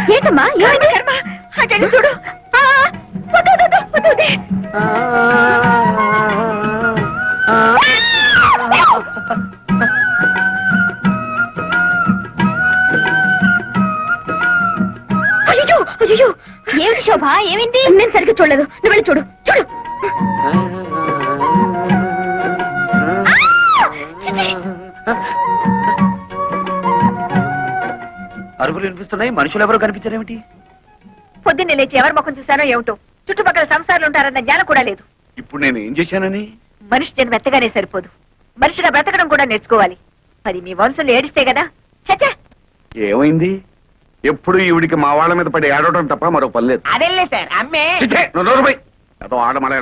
ఏంటమ్మా ఏమైంది కర్మ అటెండి చూడు అయ్యో అయ్యో ఏమిటి శోభ ఏమైంది నేను సరిగ్గా చూడలేదు నువ్వు వెళ్ళి చూడు చూడు అరుగులు వినిపిస్తున్నాయి మనుషులు ఎవరు కనిపించారేమిటి పొద్దున్నే లేచి ఎవరి ముఖం చూశానో ఏమిటో చుట్టుపక్కల సంసారాలు ఉంటారన్న జ్ఞానం కూడా లేదు ఇప్పుడు నేను ఏం చేశానని మనిషి జన్మ ఎత్తగానే సరిపోదు మనిషిగా బ్రతకడం కూడా నేర్చుకోవాలి అది మీ వంశంలో ఏడిస్తే కదా చచ్చా ఏమైంది ఎప్పుడు ఈవిడికి మా వాళ్ళ మీద పడి ఏడవడం తప్ప మరో పని లేదు అదెల్లే సార్ అమ్మే చిచ్చే, నువ్వు నోరు మూయ్. ఏదో ఆడమలే